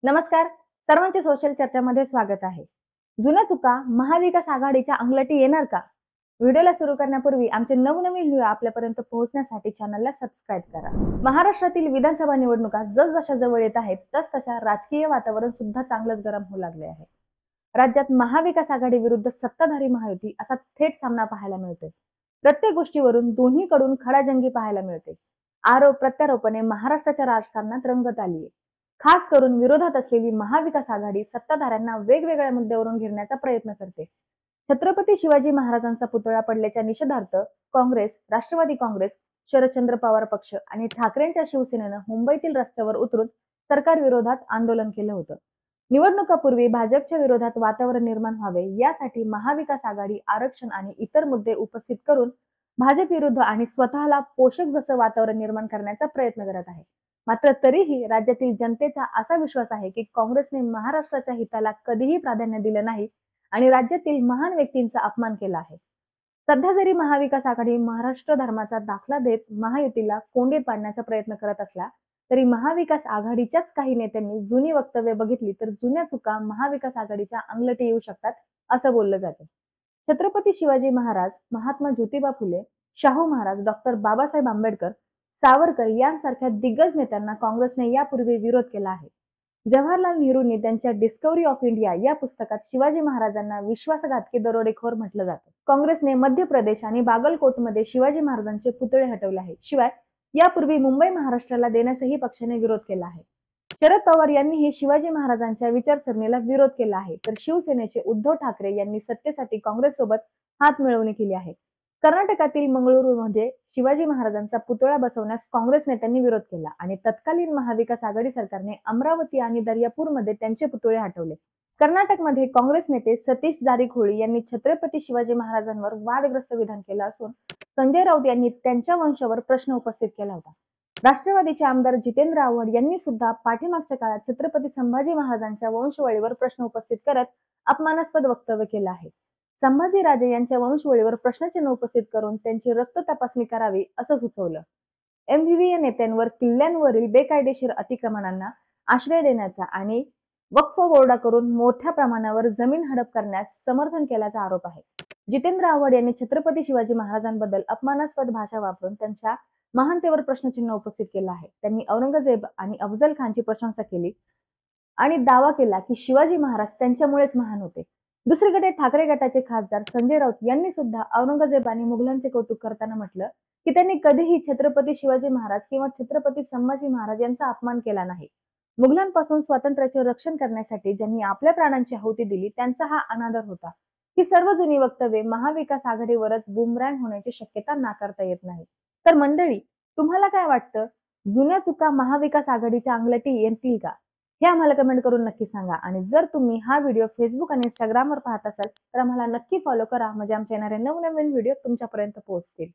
नमस्कार. सर्वांचे सोशल चर्चामध्ये स्वागत आहे. जुन्या चुका महाविकास आघाडीच्या अंगलटी येणार का? व्हिडिओला सुरू करण्यापूर्वी आमचे नवनवीन व्हिडिओ आपल्यापर्यंत पोहोचण्यासाठी चॅनलला सबस्क्राईब करा. महाराष्ट्रातील विधानसभा निवडणुका जसजशा जवळ येत आहेत तसतशा राजकीय वातावरण सुद्धा चांगलंच गरम होऊ लागले आहे. राज्यात महाविकास आघाडी विरुद्ध सत्ताधारी महायुती असा थेट सामना पाहायला मिळतोय. प्रत्येक गोष्टीवरून दोन्हीकडून खडाजंगी पाहायला मिळते. आरोप प्रत्यारोपणे महाराष्ट्राच्या राजकारणात रंगत आलीये. खास करून विरोधात असलेली महाविकास आघाडी सत्ताधाऱ्यांना वेगवेगळ्या मुद्द्यावरून घेरण्याचा प्रयत्न करते. छत्रपती शिवाजी महाराजांचा पुतळा पडल्याच्या निषेधार्थ काँग्रेस, राष्ट्रवादी काँग्रेस, शरदचंद्र पवार पक्ष आणि ठाकरेंच्या शिवसेनेनं मुंबईतील रस्त्यावर उतरून सरकार विरोधात आंदोलन केलं होतं. निवडणुकापूर्वी भाजपच्या विरोधात वातावरण निर्माण व्हावे यासाठी महाविकास आघाडी आरक्षण आणि इतर मुद्दे उपस्थित करून भाजप विरुद्ध आणि स्वतःला पोषक जसं वातावरण निर्माण करण्याचा प्रयत्न करत आहे. मात्र तरीही राज्यातील जनतेचा असा विश्वास आहे की काँग्रेसने महाराष्ट्राच्या हिताला कधीही प्राधान्य दिलं नाही आणि राज्यातील महान व्यक्तींचा अपमान केला आहे. सध्या जरी महाविकास आघाडी महाराष्ट्र धर्माचा दाखला देत महायुतीला कोंडीत पाडण्याचा प्रयत्न करत असला तरी महाविकास आघाडीच्याच काही नेत्यांनी जुनी वक्तव्य बघितली तर जुन्या चुका महाविकास आघाडीच्या अंगलटी येऊ शकतात असं बोललं जातं. छत्रपती शिवाजी महाराज, महात्मा ज्योतिबा फुले, शाहू महाराज, डॉक्टर बाबासाहेब आंबेडकर, सावरकर यांसारख्या दिग्गज नेत्यांना काँग्रेसने यापूर्वी विरोध केला आहे. जवाहरलाल नेहरूंनी त्यांच्या डिस्कव्हरी ऑफ इंडिया या पुस्तकात शिवाजी महाराजांना विश्वासघातकी दरोडेखोर म्हटलं जातं. काँग्रेसने मध्य प्रदेश आणि बागलकोटमध्ये शिवाजी महाराजांचे पुतळे हटवले आहेत. शिवाय यापूर्वी मुंबई महाराष्ट्राला देण्यासही पक्षाने विरोध केला आहे. शरद पवार यांनीही शिवाजी महाराजांच्या विचारसरणीला विरोध केला आहे, तर शिवसेनेचे उद्धव ठाकरे यांनी सत्तेसाठी काँग्रेससोबत हात मिळवणी केली आहे. कर्नाटकातील मंगळुरूमध्ये शिवाजी महाराजांचा पुतळा बसवण्यास काँग्रेस नेत्यांनी विरोध केला आणि तत्कालीन महाविकास आघाडी सरकारने अमरावती आणि दर्यापूरमध्ये त्यांचे पुतळे हटवले. कर्नाटकमध्ये काँग्रेस नेते सतीश जारकीहोळी यांनी छत्रपती शिवाजी महाराजांवर वादग्रस्त विधान केलं असून संजय राऊत यांनी त्यांच्या वंशावर प्रश्न उपस्थित केला होता. राष्ट्रवादीचे आमदार जितेंद्र आव्हाड यांनी सुद्धा पाठीमागच्या काळात छत्रपती संभाजी महाराजांच्या वंशवळीवर प्रश्न उपस्थित करत अपमानास्पद वक्तव्य केलं आहे. संभाजीराजे यांच्या वंशवळीवर प्रश्नचिन्ह उपस्थित करून त्यांची रक्त तपासणी करावी असं सुचवलं. एमव्हीव्ही नेत्यांवर किल्ल्यांवरील बेकायदेशीर अतिक्रमणांना आश्रय देण्याचा आणि वक्फ बोर्डाकडून मोठ्या प्रमाणावर जमीन हडप करण्यास समर्थन केल्याचा आरोप आहे. जितेंद्र आव्हाड यांनी छत्रपती शिवाजी महाराजांबद्दल अपमानास्पद भाषा वापरून त्यांच्या महानतेवर प्रश्नचिन्ह उपस्थित केलं आहे. त्यांनी औरंगजेब आणि अफजल खानची प्रशंसा केली आणि दावा केला की शिवाजी महाराज त्यांच्यामुळेच महान होते. दुसरीकडे ठाकरे गटाचे खासदार संजय राऊत यांनी सुद्धा औरंगजेब आणि मुघलांचे कौतुक करताना म्हटलं की त्यांनी कधीही छत्रपती शिवाजी महाराज किंवा छत्रपती संभाजी महाराज यांचा अपमान केला नाही. मुघलांपासून स्वातंत्र्याचे रक्षण करण्यासाठी ज्यांनी आपल्या प्राणांची आहुती दिली त्यांचा हा अनादर होता. ही सर्व जुनी वक्तव्ये महाविकास आघाडीवरच बुमरँग होण्याची शक्यता नाकारता येत नाही. तर मंडळी, तुम्हाला काय वाटतं? जुन्या चुका महाविकास आघाडीच्या अंगलटी येतील का? हे आम्हाला कमेंट करून नक्की सांगा. आणि जर तुम्ही हा व्हिडिओ फेसबुक आणि इंस्टाग्रामवर पाहत असाल तर आम्हाला नक्की फॉलो करा, म्हणजे आमचे येणारे नवनवीन व्हिडिओ तुमच्यापर्यंत पोहोचतील.